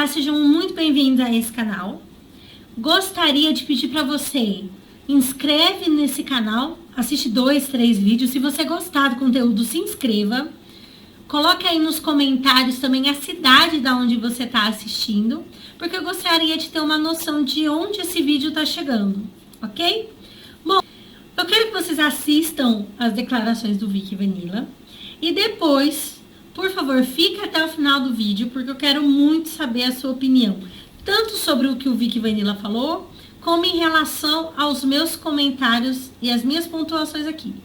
Olá, sejam muito bem-vindos a esse canal. Gostaria de pedir para você, inscreve nesse canal, assiste 2, 3 vídeos. Se você gostar do conteúdo, se inscreva. Coloque aí nos comentários também a cidade da onde você está assistindo, porque eu gostaria de ter uma noção de onde esse vídeo está chegando, ok? Bom, eu quero que vocês assistam as declarações do Vic Vanilla e depois, por favor, fique até o final do vídeo, porque eu quero muito saber a sua opinião, tanto sobre o que o Vic Vanilla falou, como em relação aos meus comentários e as minhas pontuações aqui.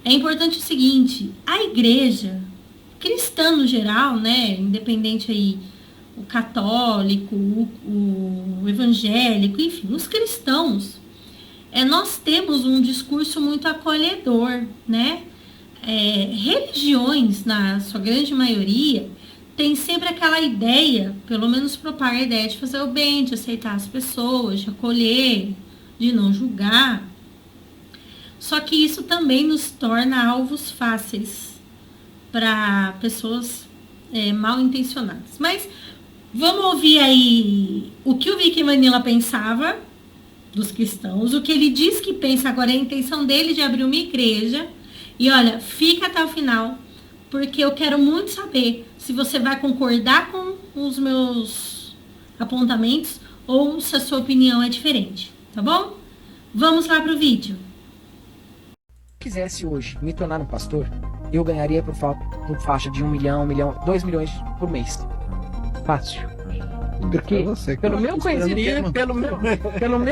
É importante o seguinte, a igreja cristã no geral, né, independente aí, o católico, o evangélico, enfim, os cristãos, nós temos um discurso muito acolhedor, né? Religiões, na sua grande maioria, tem sempre aquela ideia, pelo menos propaga a ideia de fazer o bem, de aceitar as pessoas, de acolher, de não julgar. Só que isso também nos torna alvos fáceis para pessoas mal intencionadas. Mas vamos ouvir aí o que o Vic Vanilla pensava dos cristãos, o que ele diz que pensa agora, a intenção dele de abrir uma igreja. E olha, fica até o final, porque eu quero muito saber se você vai concordar com os meus apontamentos ou se a sua opinião é diferente, tá bom? Vamos lá pro vídeo. Se eu quisesse hoje me tornar um pastor, eu ganharia por faixa de 1 milhão, 2 milhões por mês. Fácil. Porque pelo meu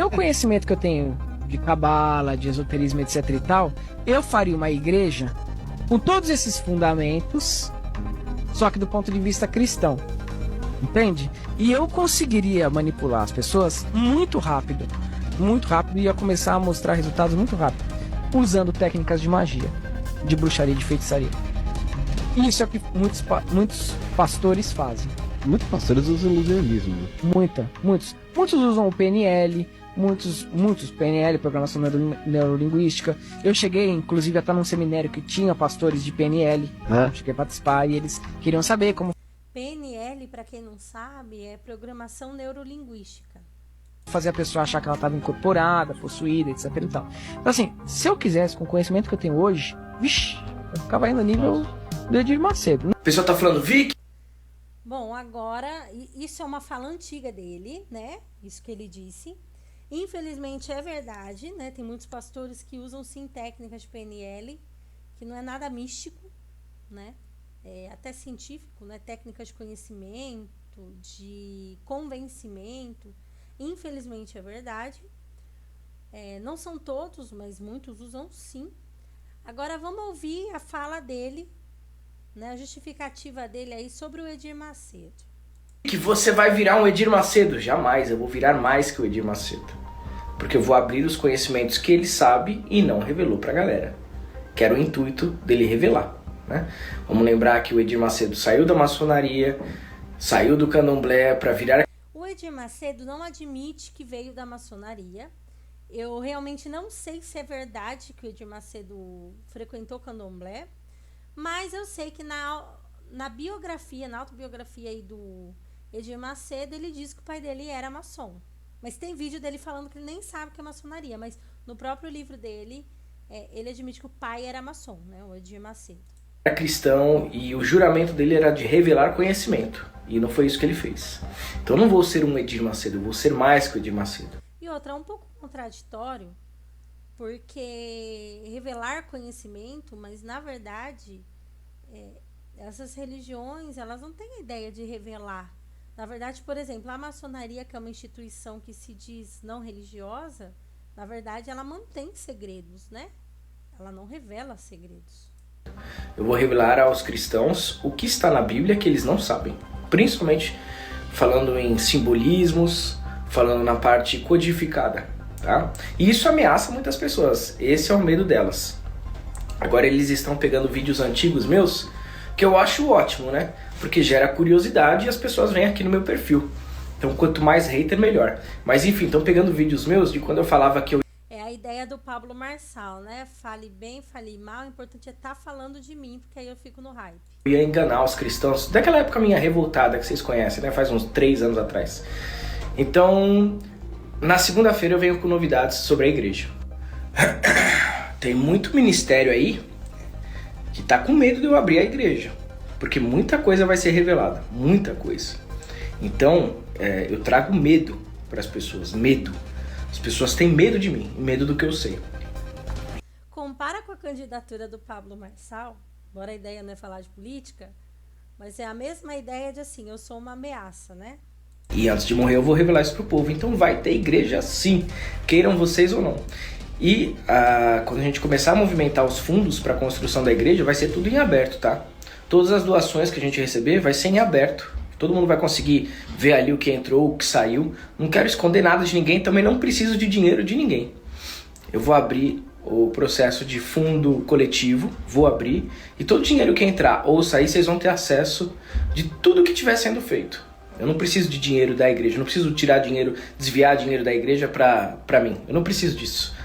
conhecimento que eu tenho de cabala, de esoterismo, etc e tal, eu faria uma igreja com todos esses fundamentos, só que do ponto de vista cristão. Entende? E eu conseguiria manipular as pessoas muito rápido e ia começar a mostrar resultados muito rápido, usando técnicas de magia, de bruxaria, de feitiçaria. Isso é o que muitos pastores fazem. Muitos pastores usam ilusionismo. Muitos usam o PNL, muitos PNL, programação neurolinguística. Eu cheguei, inclusive, a estar num seminário que tinha pastores de PNL. Cheguei a participar e eles queriam saber como... PNL, para quem não sabe, é programação neurolinguística. Fazer a pessoa achar que ela estava incorporada, possuída, etc e tal. Então, assim, se eu quisesse, com o conhecimento que eu tenho hoje, eu ficava indo no nível do Edir Macedo. O pessoal tá falando, Vic. Bom, agora, isso é uma fala antiga dele, né? Isso que ele disse. Infelizmente é verdade, né? Tem muitos pastores que usam sim técnicas de PNL, que não é nada místico, né? É até científico, né? Técnicas de conhecimento, de convencimento. Infelizmente é verdade. Não são todos, mas muitos usam sim. Agora vamos ouvir a fala dele, né? A justificativa dele aí sobre o Edir Macedo. Que você vai virar um Edir Macedo? Jamais, eu vou virar mais que o Edir Macedo. Porque eu vou abrir os conhecimentos que ele sabe e não revelou pra galera. Que era o intuito dele revelar, né? Vamos lembrar que o Edir Macedo saiu da maçonaria, saiu do candomblé pra virar... O Edir Macedo não admite que veio da maçonaria. Eu realmente não sei se é verdade que o Edir Macedo frequentou candomblé, mas eu sei que na biografia, na autobiografia aí do Edir Macedo, ele diz que o pai dele era maçom. Mas tem vídeo dele falando que ele nem sabe o que é maçonaria, mas no próprio livro dele, ele admite que o pai era maçom, né, o Edir Macedo. Era cristão e o juramento dele era de revelar conhecimento. E não foi isso que ele fez. Então eu não vou ser um Edir Macedo, eu vou ser mais que o Edir Macedo. E outra, é um pouco contraditório, porque revelar conhecimento, mas na verdade, essas religiões, elas não têm a ideia de revelar. Na verdade, por exemplo, a maçonaria, que é uma instituição que se diz não religiosa, na verdade ela mantém segredos, né? Ela não revela segredos. Eu vou revelar aos cristãos o que está na Bíblia que eles não sabem. Principalmente falando em simbolismos, falando na parte codificada, tá? E isso ameaça muitas pessoas, esse é o medo delas. Agora eles estão pegando vídeos antigos meus, que eu acho ótimo, né? Porque gera curiosidade e as pessoas vêm aqui no meu perfil. Então quanto mais hater, melhor. Mas enfim, estão pegando vídeos meus de quando eu falava que eu... ideia do Pablo Marçal, né? Fale bem, fale mal, o importante é estar falando de mim, porque aí eu fico no hype. Eu ia enganar os cristãos, daquela época minha revoltada, que vocês conhecem, né? Faz uns 3 anos atrás. Então, na segunda-feira eu venho com novidades sobre a igreja. Tem muito ministério aí que tá com medo de eu abrir a igreja, porque muita coisa vai ser revelada, muita coisa. Então, eu trago medo para as pessoas, medo. As pessoas têm medo de mim, medo do que eu sei. Compara com a candidatura do Pablo Marçal, embora a ideia não é falar de política, mas é a mesma ideia de assim, eu sou uma ameaça, né? E antes de morrer eu vou revelar isso pro povo. Então vai ter igreja sim, queiram vocês ou não. E quando a gente começar a movimentar os fundos para a construção da igreja, vai ser tudo em aberto, tá? Todas as doações que a gente receber vai ser em aberto. Todo mundo vai conseguir ver ali o que entrou, o que saiu. Não quero esconder nada de ninguém, também não preciso de dinheiro de ninguém. Eu vou abrir o processo de fundo coletivo, vou abrir, e todo dinheiro que entrar ou sair, vocês vão ter acesso de tudo que estiver sendo feito. Eu não preciso de dinheiro da igreja, eu não preciso tirar dinheiro, desviar dinheiro da igreja pra mim. Eu não preciso disso.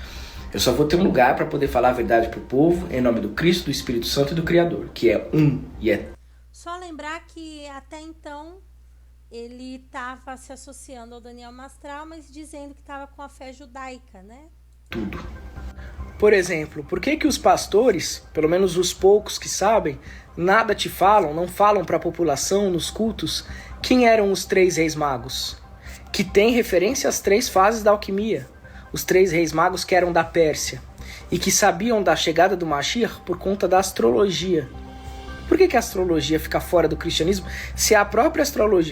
Eu só vou ter um lugar para poder falar a verdade pro povo, em nome do Cristo, do Espírito Santo e do Criador, que é um e é. Só lembrar que até então ele estava se associando ao Daniel Mastral, mas dizendo que estava com a fé judaica, né? Tudo. Por exemplo, por que os pastores, pelo menos os poucos que sabem, nada te falam, não falam para a população nos cultos quem eram os 3 reis magos? Que tem referência às 3 fases da alquimia. Os 3 reis magos que eram da Pérsia e que sabiam da chegada do Mashiach por conta da astrologia. Por que a astrologia fica fora do cristianismo se é a própria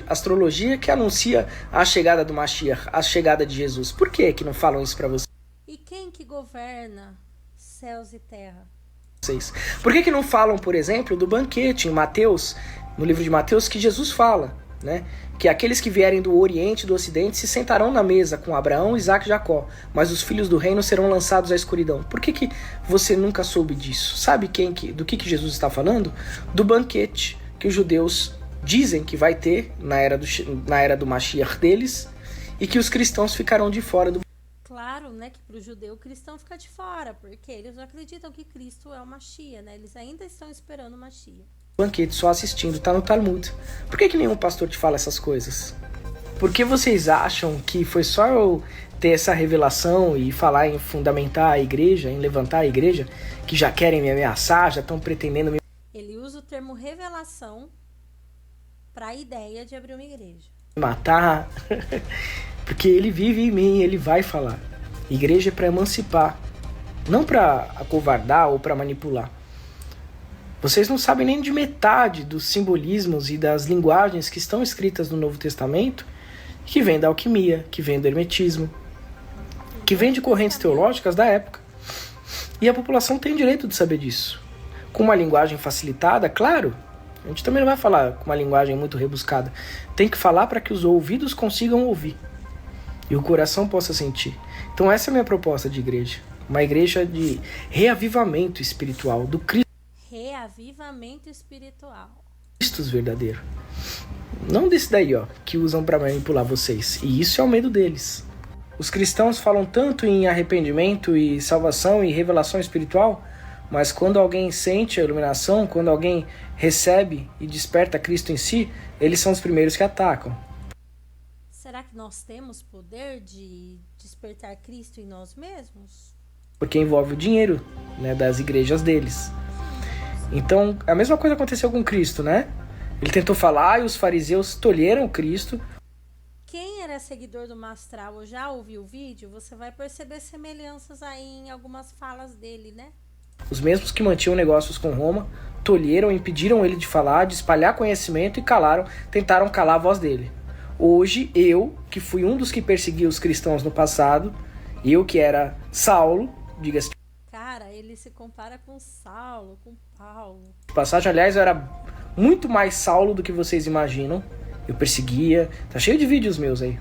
astrologia que anuncia a chegada do Mashiach, a chegada de Jesus? Por que não falam isso para vocês? E quem que governa céus e terra? Por que não falam, por exemplo, do banquete em Mateus, no livro de Mateus, que Jesus fala, né? Que aqueles que vierem do Oriente e do Ocidente se sentarão na mesa com Abraão, Isaac e Jacó, mas os filhos do reino serão lançados à escuridão. Por que você nunca soube disso? Sabe do que Jesus está falando? Do banquete que os judeus dizem que vai ter na era do Mashiach deles e que os cristãos ficarão de fora do. Claro, né, que para o judeu o cristão fica de fora, porque eles não acreditam que Cristo é o Mashiach, né? Eles ainda estão esperando o Mashiach. Banquete só assistindo, tá no Talmud. Por que nenhum pastor te fala essas coisas? Por que vocês acham que foi só eu ter essa revelação e falar em fundamentar a igreja, em levantar a igreja, que já querem me ameaçar, já estão pretendendo me... Ele usa o termo revelação para a ideia de abrir uma igreja. Matar, porque ele vive em mim, ele vai falar. Igreja é para emancipar, não para acovardar ou para manipular. Vocês não sabem nem de metade dos simbolismos e das linguagens que estão escritas no Novo Testamento, que vem da alquimia, que vem do hermetismo, que vem de correntes teológicas da época. E a população tem direito de saber disso. Com uma linguagem facilitada, claro, a gente também não vai falar com uma linguagem muito rebuscada. Tem que falar para que os ouvidos consigam ouvir e o coração possa sentir. Então essa é a minha proposta de igreja. Uma igreja de reavivamento espiritual do Cristo. Reavivamento espiritual. Cristo verdadeiro. Não desse daí, que usam para manipular vocês. E isso é o medo deles. Os cristãos falam tanto em arrependimento e salvação e revelação espiritual, mas quando alguém sente a iluminação, quando alguém recebe e desperta Cristo em si, eles são os primeiros que atacam. Será que nós temos poder de despertar Cristo em nós mesmos? Porque envolve o dinheiro, né, das igrejas deles. Então, a mesma coisa aconteceu com Cristo, né? Ele tentou falar e os fariseus tolheram Cristo. Quem era seguidor do Mastral ou já ouviu o vídeo, você vai perceber semelhanças aí em algumas falas dele, né? Os mesmos que mantinham negócios com Roma, tolheram, impediram ele de falar, de espalhar conhecimento e tentaram calar a voz dele. Hoje, eu, que fui um dos que perseguia os cristãos no passado, eu que era Saulo, diga-se Cara, ele se compara com Saulo, com Paulo. de passagem, aliás, eu era muito mais Saulo do que vocês imaginam. Eu perseguia, tá cheio de vídeos meus aí.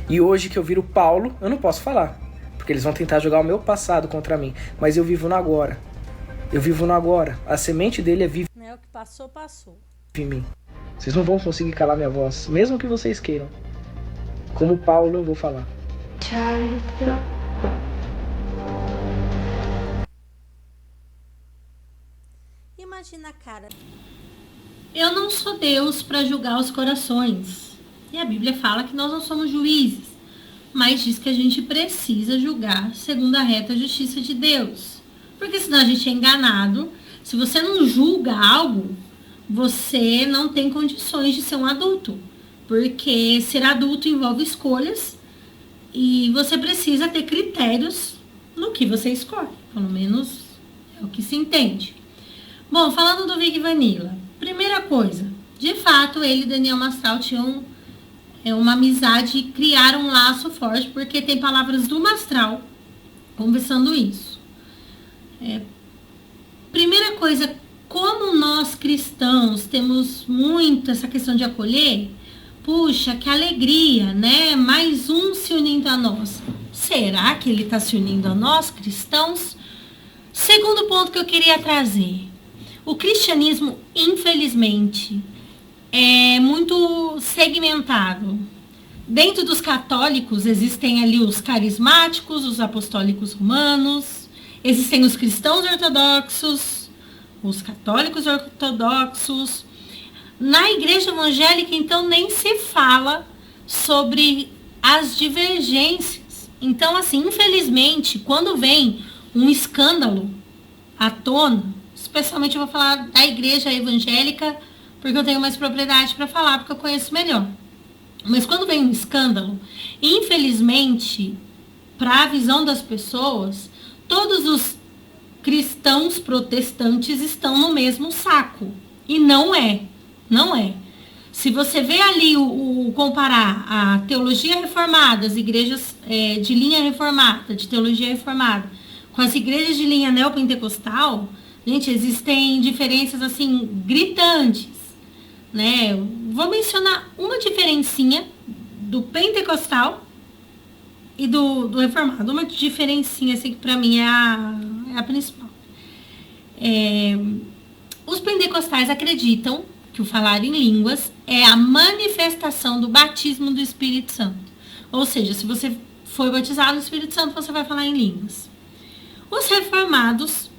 E hoje que eu viro Paulo, eu não posso falar, porque eles vão tentar jogar o meu passado contra mim. Mas eu vivo no agora. Eu vivo no agora. A semente dele é viva Né? O que passou, passou. em mim. Vocês não vão conseguir calar minha voz, mesmo que vocês queiram. Como Paulo, eu vou falar. Imagina, cara. Eu não sou Deus para julgar os corações. E a Bíblia fala que nós não somos juízes, mas diz que a gente precisa julgar segundo a reta justiça de Deus. Porque senão a gente é enganado. Se você não julga algo, você não tem condições de ser um adulto. Porque ser adulto envolve escolhas e você precisa ter critérios no que você escolhe. Pelo menos é o que se entende. Bom, falando do Vic Vanilla. Primeira coisa, de fato, ele e Daniel Mastral tinham uma amizade e criaram um laço forte, porque tem palavras do Mastral conversando isso. Primeira coisa, como nós cristãos temos muito essa questão de acolher, puxa, que alegria, né? Mais um se unindo a nós. Será que ele está se unindo a nós, cristãos? Segundo ponto que eu queria trazer. O cristianismo, infelizmente, é muito segmentado. Dentro dos católicos existem ali os carismáticos, os apostólicos romanos, existem os cristãos ortodoxos, os católicos ortodoxos. Na igreja evangélica, então, nem se fala sobre as divergências. Então, assim, infelizmente, quando vem um escândalo à tona, especialmente eu vou falar da igreja evangélica, porque eu tenho mais propriedade para falar, porque eu conheço melhor. Mas quando vem um escândalo, infelizmente, para a visão das pessoas, todos os cristãos protestantes estão no mesmo saco. E não é. Não é. Se você vê ali comparar a teologia reformada, as igrejas de linha reformada, de teologia reformada, com as igrejas de linha neopentecostal, gente, existem diferenças assim gritantes, né? Vou mencionar uma diferencinha do pentecostal e do reformado. Uma diferencinha assim que para mim é a principal. Os pentecostais acreditam que o falar em línguas é a manifestação do batismo do Espírito Santo. Ou seja, se você foi batizado no Espírito Santo, você vai falar em línguas. Os reformados,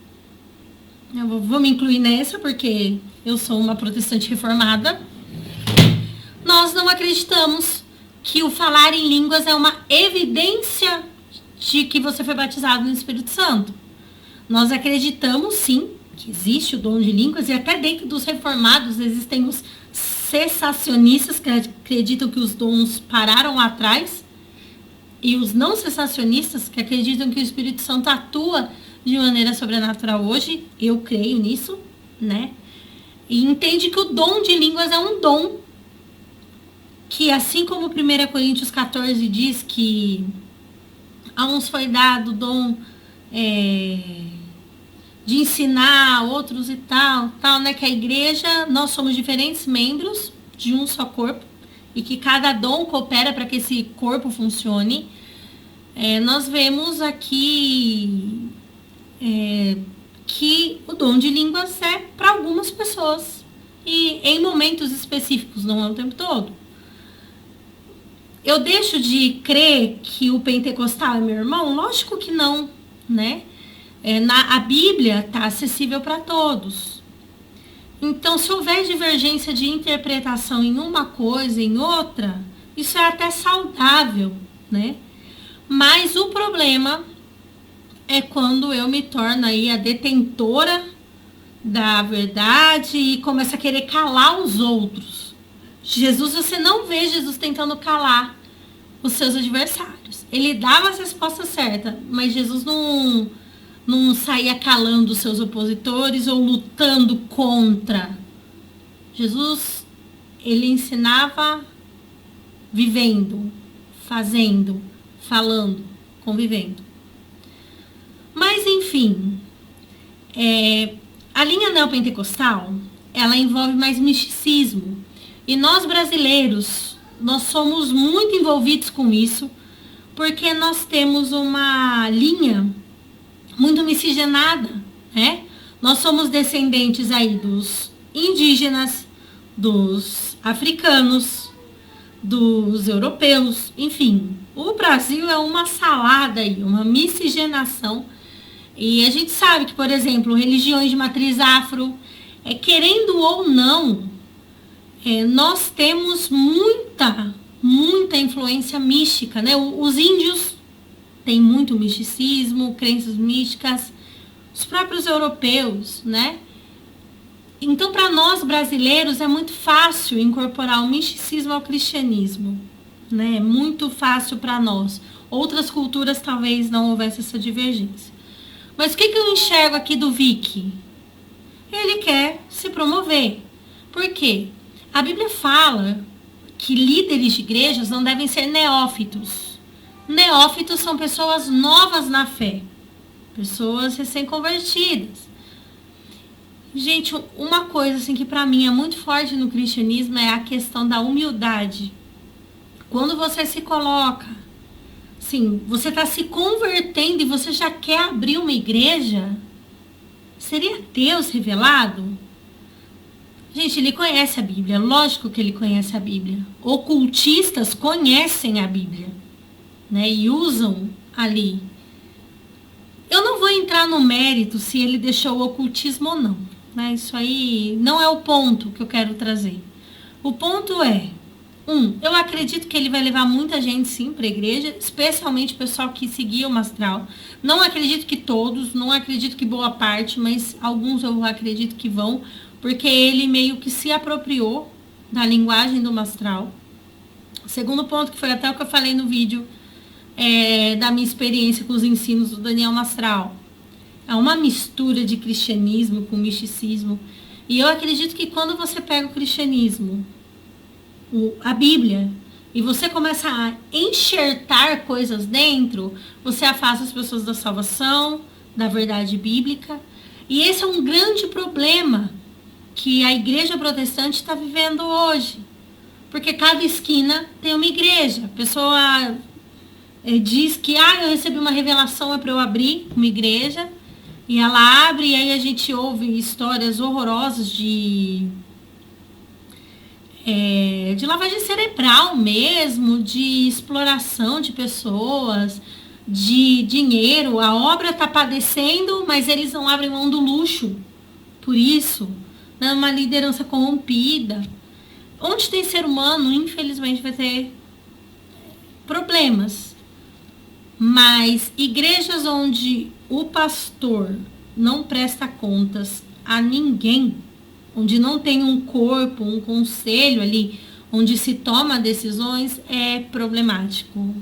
eu vou me incluir nessa porque eu sou uma protestante reformada, nós não acreditamos que o falar em línguas é uma evidência de que você foi batizado no Espírito Santo. Nós acreditamos, sim, que existe o dom de línguas, e até dentro dos reformados existem os cessacionistas que acreditam que os dons pararam lá atrás, e os não cessacionistas que acreditam que o Espírito Santo atua de maneira sobrenatural hoje. Eu creio nisso, né? E entende que o dom de línguas é um dom que, assim como 1 Coríntios 14 diz que a uns foi dado o dom de ensinar, a outros e tal, né? Que a igreja, nós somos diferentes membros de um só corpo e que cada dom coopera para que esse corpo funcione. Nós vemos aqui que o dom de línguas é para algumas pessoas e em momentos específicos, não é o tempo todo. Eu deixo de crer que o pentecostal é meu irmão? Lógico que não, né? A Bíblia está acessível para todos. Então, se houver divergência de interpretação em uma coisa, em outra, isso é até saudável, né? Mas o problema é quando eu me torno aí a detentora da verdade e começo a querer calar os outros. Jesus, você não vê Jesus tentando calar os seus adversários. Ele dava as respostas certas, mas Jesus não saía calando os seus opositores ou lutando contra. Jesus, ele ensinava vivendo, fazendo, falando, convivendo. Mas, enfim, a linha neopentecostal, ela envolve mais misticismo. E nós brasileiros, nós somos muito envolvidos com isso, porque nós temos uma linha muito miscigenada, né? Nós somos descendentes aí dos indígenas, dos africanos, dos europeus, enfim. O Brasil é uma salada aí, uma miscigenação. E a gente sabe que, por exemplo, religiões de matriz afro, querendo ou não, nós temos muita influência mística, né? Os índios têm muito misticismo, crenças místicas, os próprios europeus, né? Então, para nós brasileiros, é muito fácil incorporar o misticismo ao cristianismo, né? É muito fácil para nós. Outras culturas talvez não houvesse essa divergência. Mas o que eu enxergo aqui do Vicky? Ele quer se promover. Por quê? A Bíblia fala que líderes de igrejas não devem ser neófitos. Neófitos são pessoas novas na fé, pessoas recém-convertidas. Gente, uma coisa assim que para mim é muito forte no cristianismo é a questão da humildade. Quando você se coloca, assim, você está se convertendo e você já quer abrir uma igreja, seria Deus revelado? Gente, ele conhece a Bíblia, lógico que ele conhece a Bíblia. Ocultistas conhecem a Bíblia, né, e usam ali. Eu não vou entrar no mérito se ele deixou o ocultismo ou não, né? Isso aí não é o ponto que eu quero trazer. O ponto é, eu acredito que ele vai levar muita gente sim para a igreja, especialmente o pessoal que seguia o Mastral. Não acredito que todos, não acredito que boa parte, mas alguns eu acredito que vão, porque ele meio que se apropriou da linguagem do Mastral. Segundo ponto, que foi até o que eu falei no vídeo da minha experiência com os ensinos do Daniel Mastral. É uma mistura de cristianismo com misticismo. E eu acredito que quando você pega o cristianismo, a Bíblia, e você começa a enxertar coisas dentro, você afasta as pessoas da salvação, da verdade bíblica. E esse é um grande problema que a igreja protestante está vivendo hoje. Porque cada esquina tem uma igreja. A pessoa diz que eu recebi uma revelação, é para eu abrir uma igreja. E ela abre, e aí a gente ouve histórias horrorosas de lavagem cerebral mesmo, de exploração de pessoas, de dinheiro. A obra está padecendo, mas eles não abrem mão do luxo. Por isso, né, uma liderança corrompida. Onde tem ser humano, infelizmente, vai ter problemas. Mas igrejas onde o pastor não presta contas a ninguém, onde não tem um corpo, um conselho ali, onde se toma decisões, é problemático.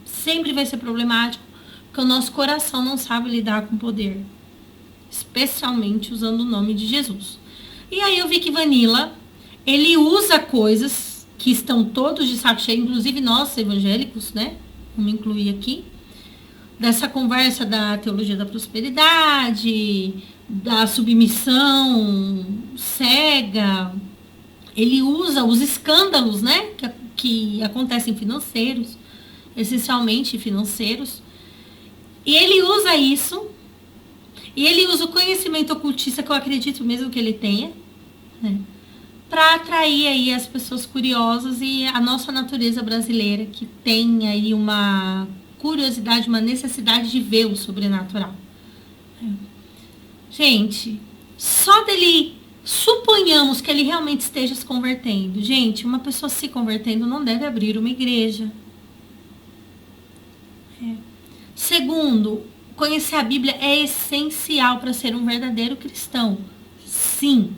Sempre vai ser problemático, porque o nosso coração não sabe lidar com poder, especialmente usando o nome de Jesus. E aí eu vi que Vanilla, ele usa coisas que estão todos de saco cheio, inclusive nós evangélicos, né? Vamos incluir aqui, dessa conversa da teologia da prosperidade, da submissão cega. Ele usa os escândalos, né, que acontecem financeiros, essencialmente financeiros, e ele usa isso, e ele usa o conhecimento ocultista, que eu acredito mesmo que ele tenha, né, para atrair aí as pessoas curiosas e a nossa natureza brasileira, que tem aí uma curiosidade, uma necessidade de ver o sobrenatural. Gente, só dele, suponhamos que ele realmente esteja se convertendo. Gente, uma pessoa se convertendo não deve abrir uma igreja. Segundo, conhecer a Bíblia é essencial para ser um verdadeiro cristão. Sim.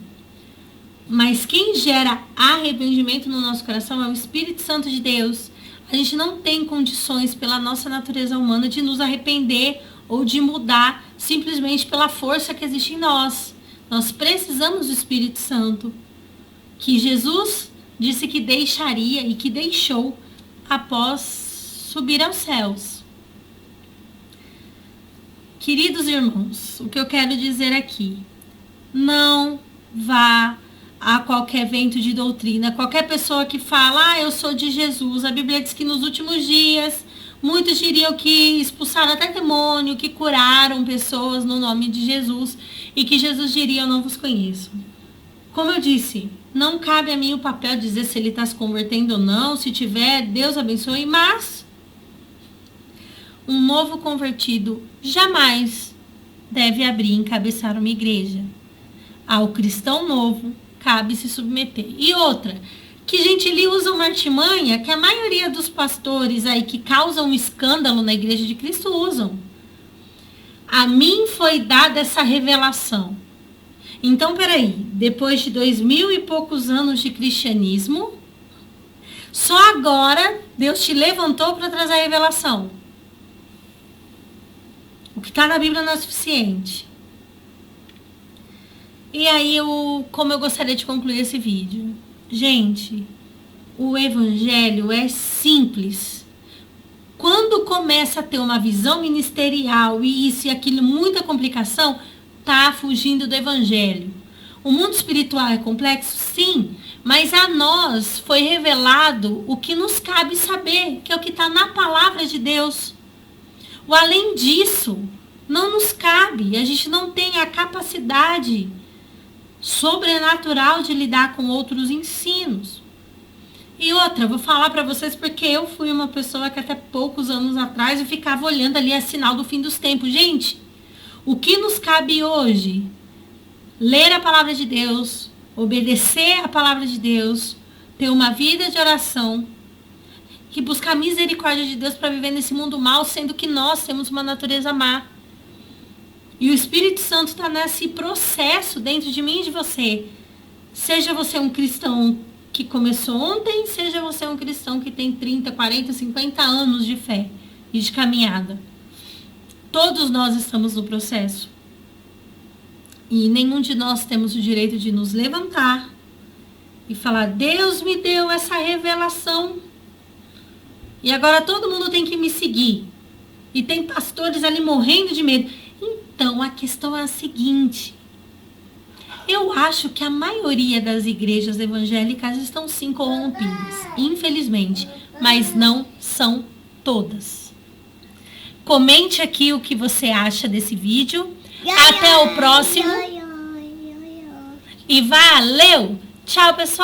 Mas quem gera arrependimento no nosso coração é o Espírito Santo de Deus. A gente não tem condições, pela nossa natureza humana, de nos arrepender ou de mudar simplesmente pela força que existe em nós. Nós precisamos do Espírito Santo, que Jesus disse que deixaria e que deixou após subir aos céus. Queridos irmãos, o que eu quero dizer aqui, não vá a qualquer vento de doutrina, qualquer pessoa que fala, eu sou de Jesus. A Bíblia diz que nos últimos dias, muitos diriam que expulsaram até demônio, que curaram pessoas no nome de Jesus, e que Jesus diria, eu não vos conheço. Como eu disse, não cabe a mim o papel de dizer se ele está se convertendo ou não, se tiver, Deus abençoe, mas um novo convertido jamais deve abrir e encabeçar uma igreja. Ao cristão novo cabe se submeter. E outra, que gentilio usa uma artimanha que a maioria dos pastores aí que causam escândalo na Igreja de Cristo usam. A mim foi dada essa revelação. Então, peraí, depois de 2000 e poucos anos de cristianismo, só agora Deus te levantou para trazer a revelação. O que está na Bíblia não é suficiente. E aí, como eu gostaria de concluir esse vídeo? Gente, o evangelho é simples. Quando começa a ter uma visão ministerial e isso e aquilo, muita complicação, tá fugindo do evangelho. O mundo espiritual é complexo? Sim, mas a nós foi revelado o que nos cabe saber, que é o que está na palavra de Deus. O além disso, não nos cabe, a gente não tem a capacidade sobrenatural de lidar com outros ensinos. E outra, vou falar para vocês porque eu fui uma pessoa que até poucos anos atrás eu ficava olhando ali a sinal do fim dos tempos. Gente, o que nos cabe hoje? Ler a palavra de Deus, obedecer a palavra de Deus, ter uma vida de oração e buscar a misericórdia de Deus para viver nesse mundo mal, sendo que nós temos uma natureza má. E o Espírito Santo está nesse processo dentro de mim e de você. Seja você um cristão que começou ontem, seja você um cristão que tem 30, 40, 50 anos de fé e de caminhada. Todos nós estamos no processo. E nenhum de nós temos o direito de nos levantar e falar, Deus me deu essa revelação. E agora todo mundo tem que me seguir. E tem pastores ali morrendo de medo. Então, a questão é a seguinte. Eu acho que a maioria das igrejas evangélicas estão sim corrompidas, infelizmente, mas não são todas. Comente aqui o que você acha desse vídeo. Até o próximo. E valeu! Tchau, pessoal!